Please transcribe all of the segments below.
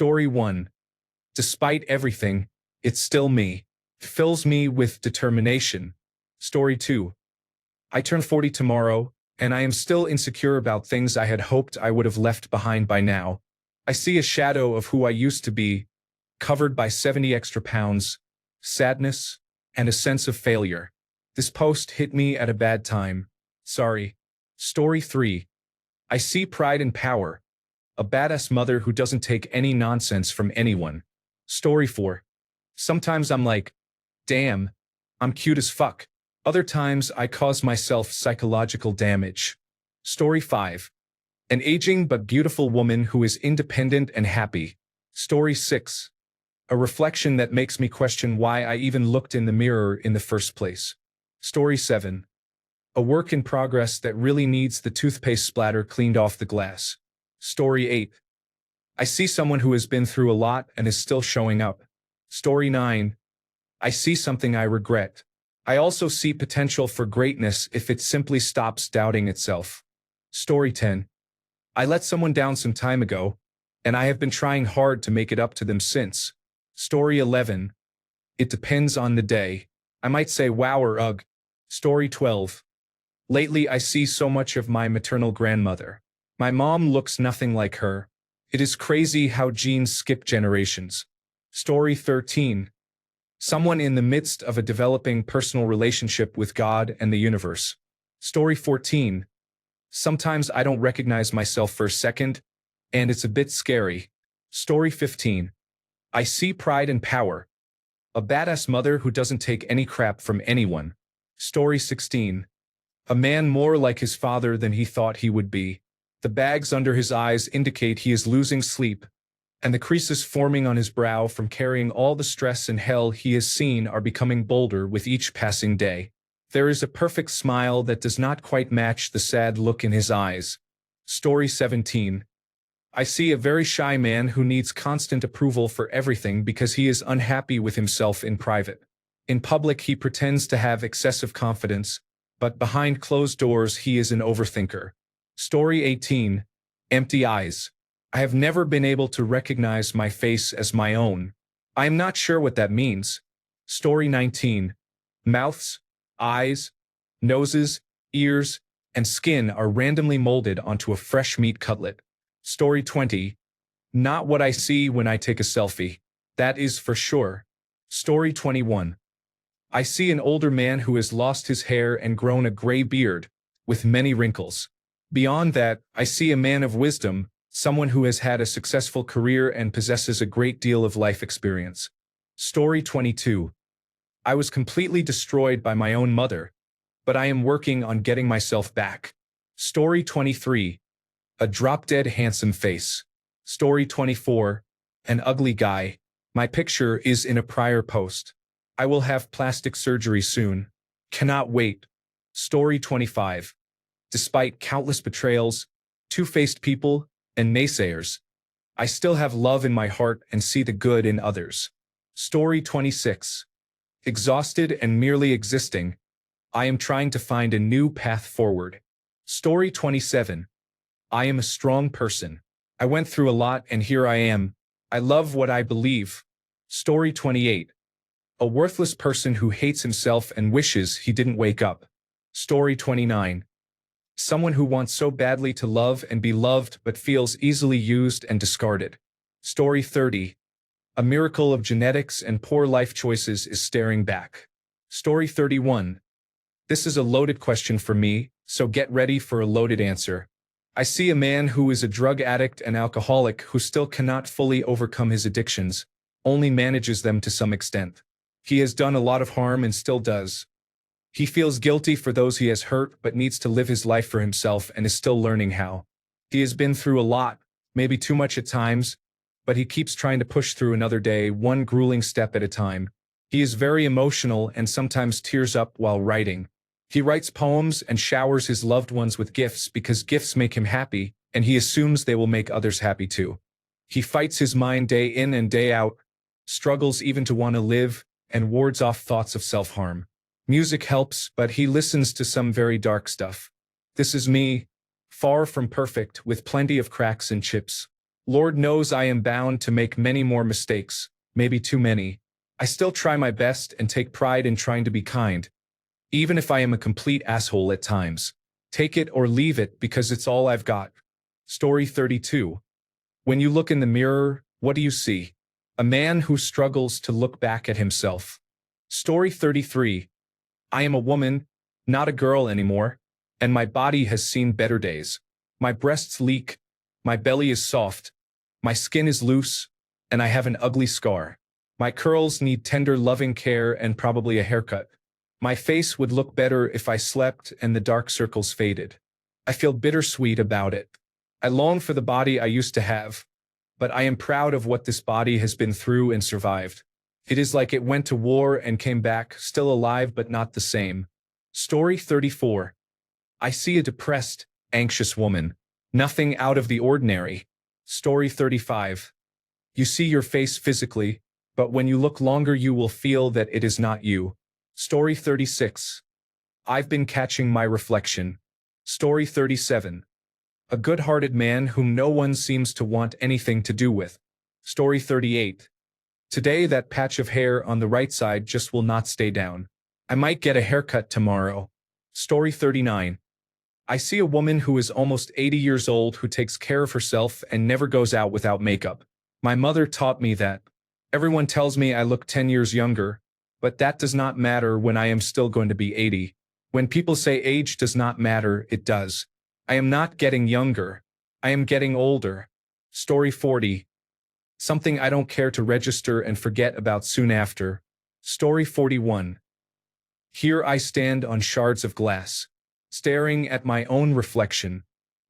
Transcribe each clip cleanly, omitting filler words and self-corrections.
Story 1. Despite everything, it's still me. Fills me with determination. Story 2. I turn 40 tomorrow, and I am still insecure about things I had hoped I would have left behind by now. I see a shadow of who I used to be, covered by 70 extra pounds, sadness, and a sense of failure. This post hit me at a bad time. Sorry. Story 3. I see pride and power. A badass mother who doesn't take any nonsense from anyone. Story 4. Sometimes I'm like, damn, I'm cute as fuck. Other times I cause myself psychological damage. Story 5. An aging but beautiful woman who is independent and happy. Story 6. A reflection that makes me question why I even looked in the mirror in the first place. Story 7. A work in progress that really needs the toothpaste splatter cleaned off the glass. Story 8. I see someone who has been through a lot and is still showing up. Story 9. I see something I regret. I also see potential for greatness if it simply stops doubting itself. Story 10. I let someone down some time ago, and I have been trying hard to make it up to them since. Story 11. It depends on the day. I might say wow or ugh. Story 12. Lately I see so much of my maternal grandmother. My mom looks nothing like her. It is crazy how genes skip generations. Story 13. Someone in the midst of a developing personal relationship with God and the universe. Story 14. Sometimes I don't recognize myself for a second, and it's a bit scary. Story 15. I see pride and power. A badass mother who doesn't take any crap from anyone. Story 16. A man more like his father than he thought he would be. The bags under his eyes indicate he is losing sleep, and the creases forming on his brow from carrying all the stress and hell he has seen are becoming bolder with each passing day. There is a perfect smile that does not quite match the sad look in his eyes. Story 17. I see a very shy man who needs constant approval for everything because he is unhappy with himself in private. In public he pretends to have excessive confidence, but behind closed doors he is an overthinker. Story 18. Empty eyes. I have never been able to recognize my face as my own. I am not sure what that means. Story 19. Mouths, eyes, noses, ears, and skin are randomly molded onto a fresh meat cutlet. Story 20. Not what I see when I take a selfie. That is for sure. Story 21. I see an older man who has lost his hair and grown a gray beard, with many wrinkles. Beyond that, I see a man of wisdom, someone who has had a successful career and possesses a great deal of life experience. Story 22. I was completely destroyed by my own mother, but I am working on getting myself back. Story 23. A drop-dead handsome face. Story 24. An ugly guy. My picture is in a prior post. I will have plastic surgery soon. Cannot wait. Story 25. Despite countless betrayals, two-faced people, and naysayers, I still have love in my heart and see the good in others. Story 26. Exhausted and merely existing, I am trying to find a new path forward. Story 27. I am a strong person. I went through a lot and here I am. I love what I believe. Story 28. A worthless person who hates himself and wishes he didn't wake up. Story 29. Someone who wants so badly to love and be loved but feels easily used and discarded. Story 30. A miracle of genetics and poor life choices is staring back. Story 31. This is a loaded question for me, so get ready for a loaded answer. I see a man who is a drug addict and alcoholic who still cannot fully overcome his addictions, only manages them to some extent. He has done a lot of harm and still does. He feels guilty for those he has hurt but needs to live his life for himself and is still learning how. He has been through a lot, maybe too much at times, but he keeps trying to push through another day, one grueling step at a time. He is very emotional and sometimes tears up while writing. He writes poems and showers his loved ones with gifts because gifts make him happy, and he assumes they will make others happy too. He fights his mind day in and day out, struggles even to want to live, and wards off thoughts of self-harm. Music helps, but he listens to some very dark stuff. This is me, far from perfect, with plenty of cracks and chips. Lord knows I am bound to make many more mistakes, maybe too many. I still try my best and take pride in trying to be kind, even if I am a complete asshole at times. Take it or leave it because it's all I've got. Story 32. When you look in the mirror, what do you see? A man who struggles to look back at himself. Story 33. I am a woman, not a girl anymore, and my body has seen better days. My breasts leak, my belly is soft, my skin is loose, and I have an ugly scar. My curls need tender loving care and probably a haircut. My face would look better if I slept and the dark circles faded. I feel bittersweet about it. I long for the body I used to have, but I am proud of what this body has been through and survived. It is like it went to war and came back, still alive but not the same. Story 34. I see a depressed, anxious woman. Nothing out of the ordinary. Story 35. You see your face physically, but when you look longer you will feel that it is not you. Story 36. I've been catching my reflection. Story 37. A good-hearted man whom no one seems to want anything to do with. Story 38. Today that patch of hair on the right side just will not stay down. I might get a haircut tomorrow. Story 39. I see a woman who is almost 80 years old who takes care of herself and never goes out without makeup. My mother taught me that. Everyone tells me I look 10 years younger, but that does not matter when I am still going to be 80. When people say age does not matter, it does. I am not getting younger. I am getting older. Story 40. Something I don't care to register and forget about soon after. Story 41. Here I stand on shards of glass, staring at my own reflection.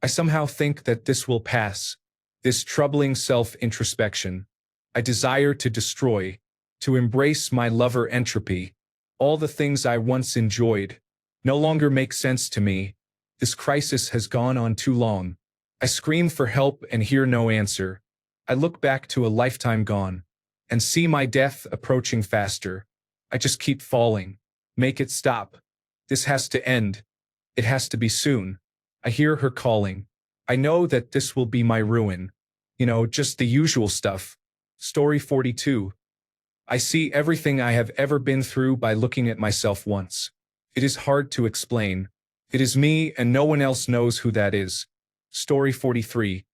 I somehow think that this will pass. This troubling self-introspection. I desire to destroy, to embrace my lover entropy. All the things I once enjoyed no longer make sense to me. This crisis has gone on too long. I scream for help and hear no answer. I look back to a lifetime gone and see my death approaching faster. I just keep falling. Make it stop. This has to end. It has to be soon. I hear her calling. I know that this will be my ruin. Just the usual stuff. Story 42. I see everything I have ever been through by looking at myself once. It is hard to explain. It is me and no one else knows who that is. Story 43.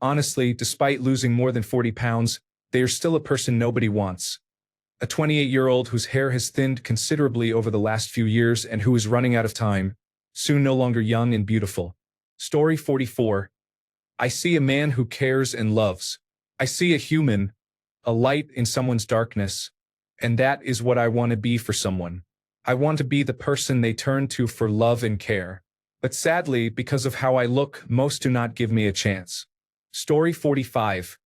Honestly, despite losing more than 40 pounds, they are still a person nobody wants. A 28-year-old whose hair has thinned considerably over the last few years and who is running out of time, soon no longer young and beautiful. Story 44. I see a man who cares and loves. I see a human, a light in someone's darkness, and that is what I want to be for someone. I want to be the person they turn to for love and care. But sadly, because of how I look, most do not give me a chance. Story 45.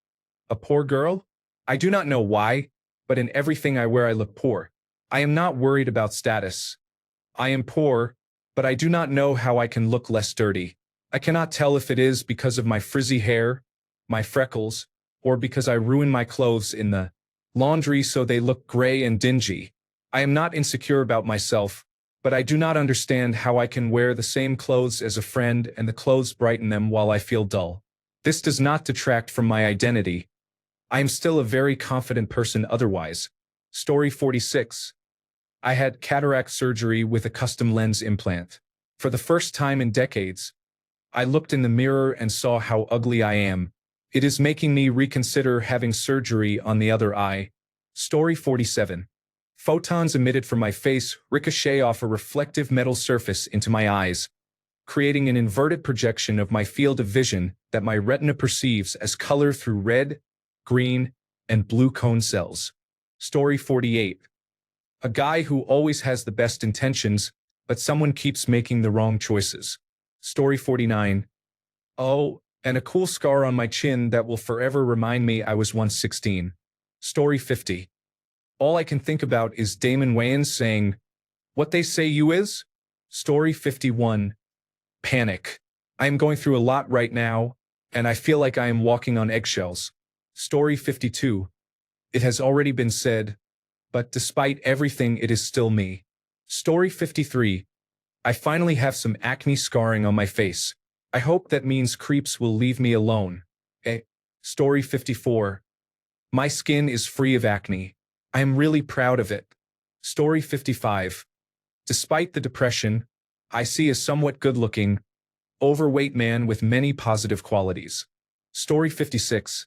A poor girl? I do not know why, but in everything I wear I look poor. I am not worried about status. I am poor, but I do not know how I can look less dirty. I cannot tell if it is because of my frizzy hair, my freckles, or because I ruin my clothes in the laundry so they look gray and dingy. I am not insecure about myself, but I do not understand how I can wear the same clothes as a friend and the clothes brighten them while I feel dull. This does not detract from my identity. I am still a very confident person otherwise. Story 46. I had cataract surgery with a custom lens implant. For the first time in decades, I looked in the mirror and saw how ugly I am. It is making me reconsider having surgery on the other eye. Story 47. Photons emitted from my face ricochet off a reflective metal surface into my eyes, creating an inverted projection of my field of vision that my retina perceives as color through red, green, and blue cone cells. Story 48. A guy who always has the best intentions, but someone keeps making the wrong choices. Story 49. Oh, and a cool scar on my chin that will forever remind me I was once 16. Story 50. All I can think about is Damon Wayans saying, "What they say you is?" Story 51. Panic. I am going through a lot right now, and I feel like I am walking on eggshells. Story 52. It has already been said, but despite everything it is still me. Story 53. I finally have some acne scarring on my face. I hope that means creeps will leave me alone. Story 54. My skin is free of acne. I am really proud of it. Story 55. Despite the depression, I see a somewhat good-looking, overweight man with many positive qualities. Story 56.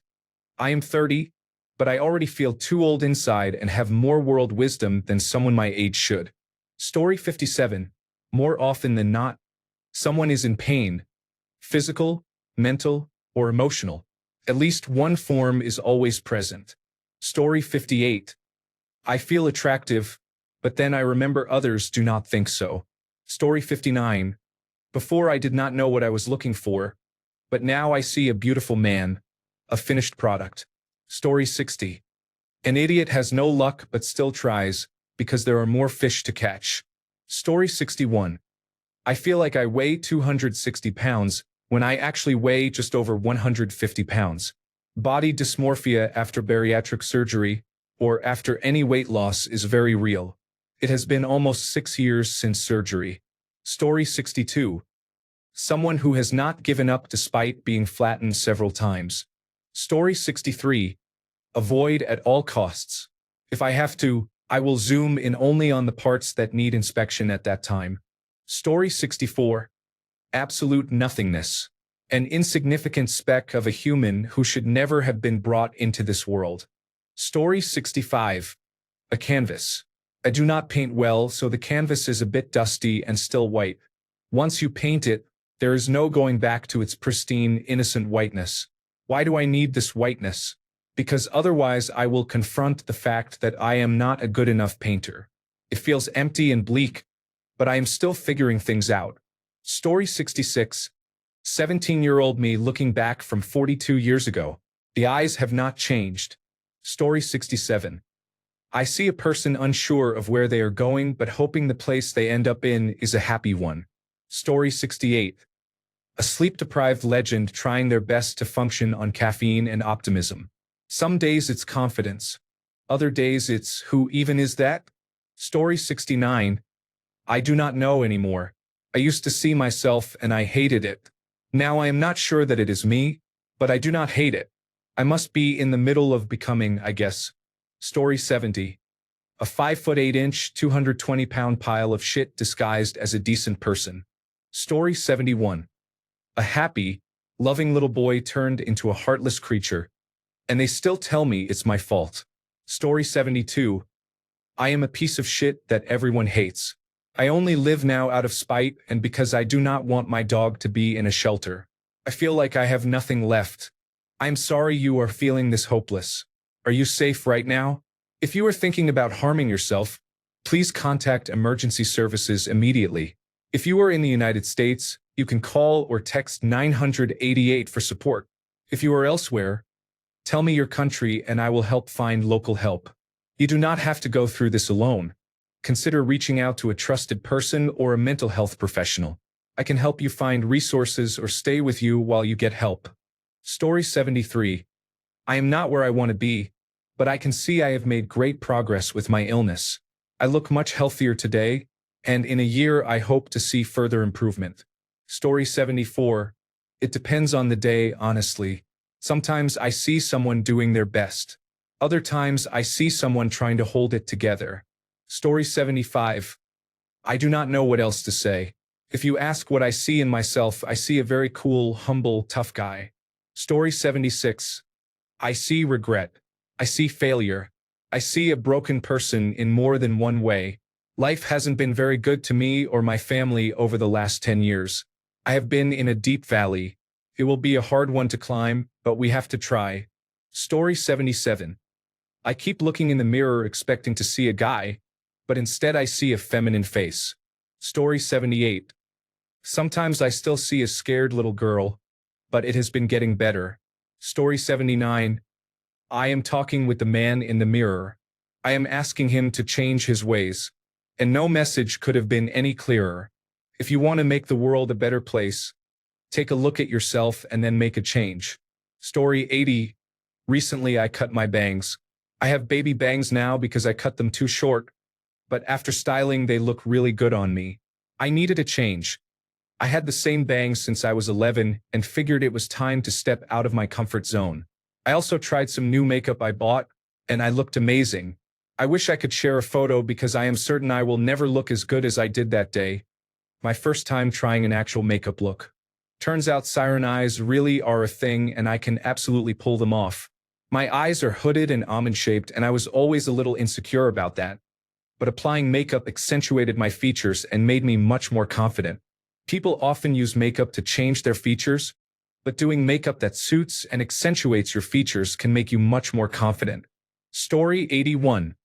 I am 30, but I already feel too old inside and have more world wisdom than someone my age should. Story 57. More often than not, someone is in pain, physical, mental, or emotional. At least one form is always present. Story 58. I feel attractive, but then I remember others do not think so. Story 59. Before I did not know what I was looking for, but now I see a beautiful man, a finished product. Story 60. An idiot has no luck but still tries, because there are more fish to catch. Story 61. I feel like I weigh 260 pounds when I actually weigh just over 150 pounds. Body dysmorphia after bariatric surgery, or after any weight loss, is very real. It has been almost 6 years since surgery. Story 62. Someone who has not given up despite being flattened several times. Story 63. Avoid at all costs. If I have to, I will zoom in only on the parts that need inspection at that time. Story 64. Absolute nothingness. An insignificant speck of a human who should never have been brought into this world. Story 65. A canvas. I do not paint well, so the canvas is a bit dusty and still white. Once you paint it, there is no going back to its pristine, innocent whiteness. Why do I need this whiteness? Because otherwise I will confront the fact that I am not a good enough painter. It feels empty and bleak, but I am still figuring things out. Story 66. 17-year-old me looking back from 42 years ago. The eyes have not changed. Story 67. I see a person unsure of where they are going but hoping the place they end up in is a happy one. Story 68. A sleep-deprived legend trying their best to function on caffeine and optimism. Some days it's confidence. Other days it's, who even is that? Story 69. I do not know anymore. I used to see myself and I hated it. Now I am not sure that it is me, but I do not hate it. I must be in the middle of becoming, I guess. Story 70. A 5'8", 220-pound pile of shit disguised as a decent person. Story 71. A happy, loving little boy turned into a heartless creature, and they still tell me it's my fault. Story 72. I am a piece of shit that everyone hates. I only live now out of spite and because I do not want my dog to be in a shelter. I feel like I have nothing left. I'm sorry you are feeling this hopeless. Are you safe right now? If you are thinking about harming yourself, please contact emergency services immediately. If you are in the United States, you can call or text 988 for support. If you are elsewhere, tell me your country and I will help find local help. You do not have to go through this alone. Consider reaching out to a trusted person or a mental health professional. I can help you find resources or stay with you while you get help. Story 73. I am not where I want to be, but I can see I have made great progress with my illness. I look much healthier today, and in a year I hope to see further improvement. Story 74. It depends on the day, honestly. Sometimes I see someone doing their best. Other times I see someone trying to hold it together. Story 75. I do not know what else to say. If you ask what I see in myself, I see a very cool, humble, tough guy. Story 76. I see regret. I see failure. I see a broken person in more than one way. Life hasn't been very good to me or my family over the last 10 years. I have been in a deep valley. It will be a hard one to climb, but we have to try. Story 77. I keep looking in the mirror expecting to see a guy, but instead I see a feminine face. Story 78. Sometimes I still see a scared little girl, but it has been getting better. Story 79. I am talking with the man in the mirror. I am asking him to change his ways. And no message could have been any clearer. If you want to make the world a better place, take a look at yourself and then make a change. Story 80. Recently I cut my bangs. I have baby bangs now because I cut them too short, but after styling they look really good on me. I needed a change. I had the same bangs since I was 11 and figured it was time to step out of my comfort zone. I also tried some new makeup I bought, and I looked amazing. I wish I could share a photo because I am certain I will never look as good as I did that day. My first time trying an actual makeup look. Turns out siren eyes really are a thing and I can absolutely pull them off. My eyes are hooded and almond-shaped and I was always a little insecure about that. But applying makeup accentuated my features and made me much more confident. People often use makeup to change their features, but doing makeup that suits and accentuates your features can make you much more confident. Story 81.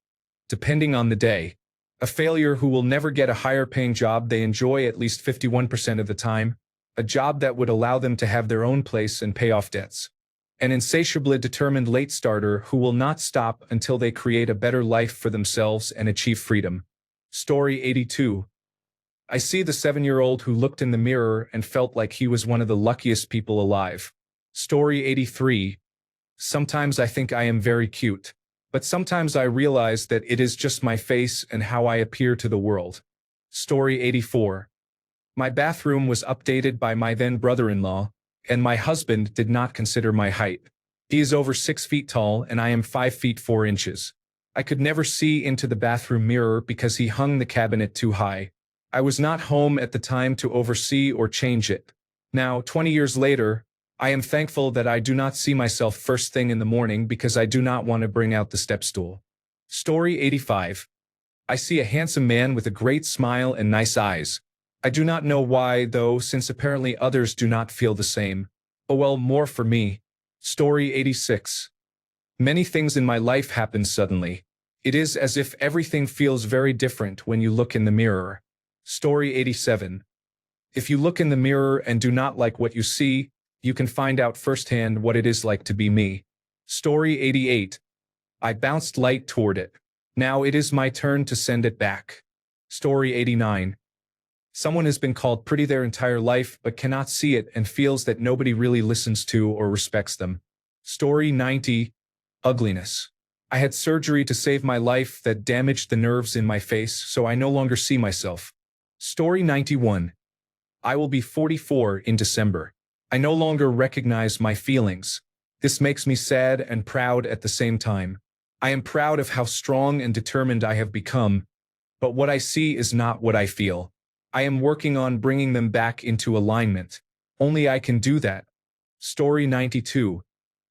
Depending on the day. A failure who will never get a higher paying job they enjoy at least 51% of the time, a job that would allow them to have their own place and pay off debts. An insatiably determined late starter who will not stop until they create a better life for themselves and achieve freedom. Story 82. I see the 7-year-old who looked in the mirror and felt like he was one of the luckiest people alive. Story 83. Sometimes I think I am very cute. But sometimes I realize that it is just my face and how I appear to the world. Story 84. My bathroom was updated by my then brother-in-law, and my husband did not consider my height. He is over 6 feet tall and I am 5 feet 4 inches. I could never see into the bathroom mirror because he hung the cabinet too high. I was not home at the time to oversee or change it. Now, 20 years later, I am thankful that I do not see myself first thing in the morning because I do not want to bring out the step stool. Story 85. I see a handsome man with a great smile and nice eyes. I do not know why, though, since apparently others do not feel the same. Oh well, more for me. Story 86. Many things in my life happen suddenly. It is as if everything feels very different when you look in the mirror. Story 87. If you look in the mirror and do not like what you see, you can find out firsthand what it is like to be me. Story 88. I bounced light toward it. Now it is my turn to send it back. Story 89. Someone has been called pretty their entire life but cannot see it and feels that nobody really listens to or respects them. Story 90. Ugliness. I had surgery to save my life that damaged the nerves in my face, so I no longer see myself. Story 91. I will be 44 in December. I no longer recognize my feelings. This makes me sad and proud at the same time. I am proud of how strong and determined I have become, but what I see is not what I feel. I am working on bringing them back into alignment. Only I can do that. Story 92.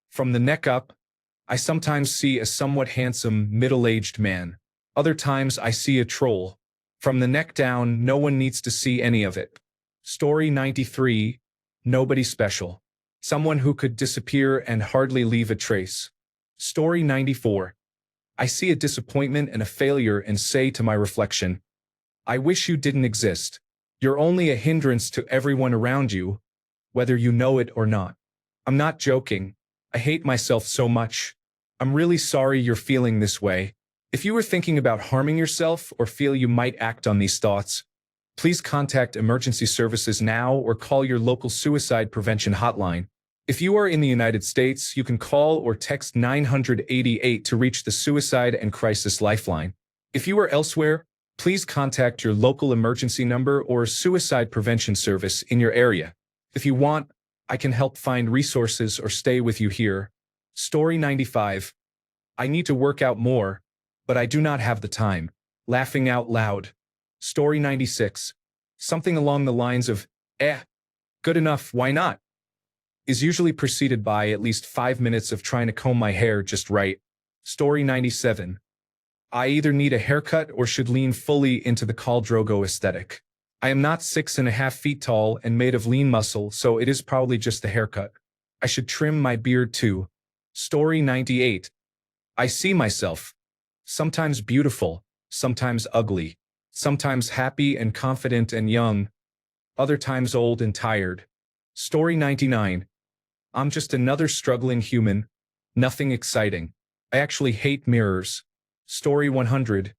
From the neck up, I sometimes see a somewhat handsome, middle-aged man. Other times I see a troll. From the neck down, no one needs to see any of it. Story 93. Nobody special. Someone who could disappear and hardly leave a trace. Story 94. I see a disappointment and a failure and say to my reflection, I wish you didn't exist. You're only a hindrance to everyone around you, whether you know it or not. I'm not joking. I hate myself so much. I'm really sorry you're feeling this way. If you were thinking about harming yourself or feel you might act on these thoughts, please contact emergency services now or call your local suicide prevention hotline. If you are in the United States, you can call or text 988 to reach the Suicide and Crisis Lifeline. If you are elsewhere, please contact your local emergency number or suicide prevention service in your area. If you want, I can help find resources or stay with you here. Story 95. I need to work out more, but I do not have the time. Laughing out loud. Story 96. Something along the lines of, good enough, why not? Is usually preceded by at least 5 minutes of trying to comb my hair just right. Story 97. I either need a haircut or should lean fully into the Khal Drogo aesthetic. I am not 6.5 feet tall and made of lean muscle, so it is probably just the haircut. I should trim my beard too. Story 98. I see myself. Sometimes beautiful, sometimes ugly. Sometimes happy and confident and young, other times old and tired. Story 99. I'm just another struggling human, nothing exciting. I actually hate mirrors. Story 100.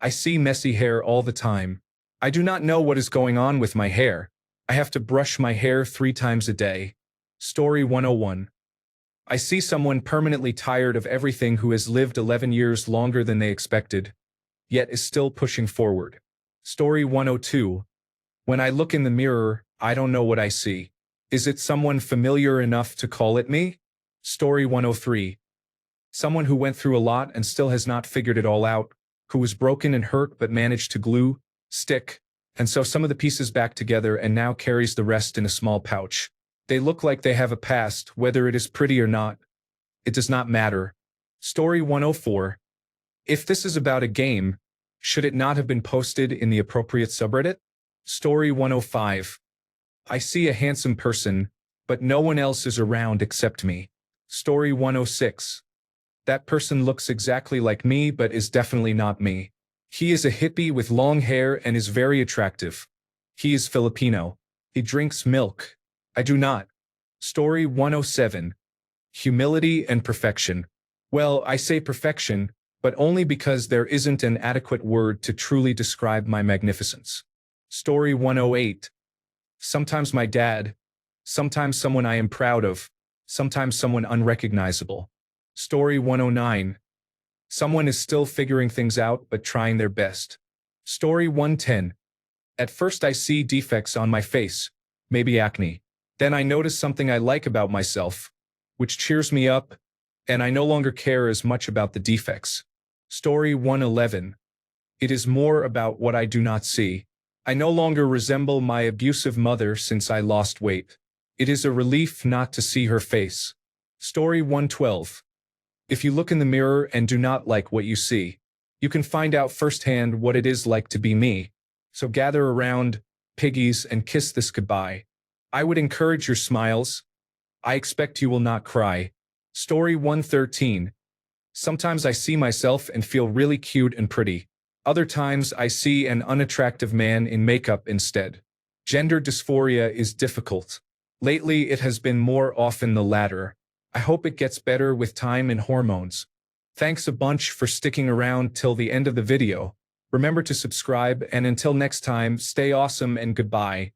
I see messy hair all the time. I do not know what is going on with my hair. I have to brush my hair 3 times a day. Story 101. I see someone permanently tired of everything who has lived 11 years longer than they expected, yet is still pushing forward. Story 102. When I look in the mirror, I don't know what I see. Is it someone familiar enough to call it me? Story 103. Someone who went through a lot and still has not figured it all out, who was broken and hurt but managed to glue, stick, and sew some of the pieces back together and now carries the rest in a small pouch. They look like they have a past, whether it is pretty or not. It does not matter. Story 104. If this is about a game, should it not have been posted in the appropriate subreddit? Story 105. I see a handsome person, but no one else is around except me. Story 106. That person looks exactly like me but is definitely not me. He is a hippie with long hair and is very attractive. He is Filipino. He drinks milk. I do not. Story 107. Humility and perfection. Well, I say perfection, but only because there isn't an adequate word to truly describe my magnificence. Story 108. Sometimes my dad, sometimes someone I am proud of, sometimes someone unrecognizable. Story 109. Someone is still figuring things out but trying their best. Story 110. At first I see defects on my face, maybe acne. Then I notice something I like about myself, which cheers me up, and I no longer care as much about the defects. Story 111. It is more about what I do not see. I no longer resemble my abusive mother since I lost weight. It is a relief not to see her face. Story 112. If you look in the mirror and do not like what you see, you can find out firsthand what it is like to be me. So gather around, piggies, and kiss this goodbye. I would encourage your smiles. I expect you will not cry. Story 113. Sometimes I see myself and feel really cute and pretty. Other times I see an unattractive man in makeup instead. Gender dysphoria is difficult. Lately it has been more often the latter. I hope it gets better with time and hormones. Thanks a bunch for sticking around till the end of the video. Remember to subscribe, and until next time, stay awesome and goodbye.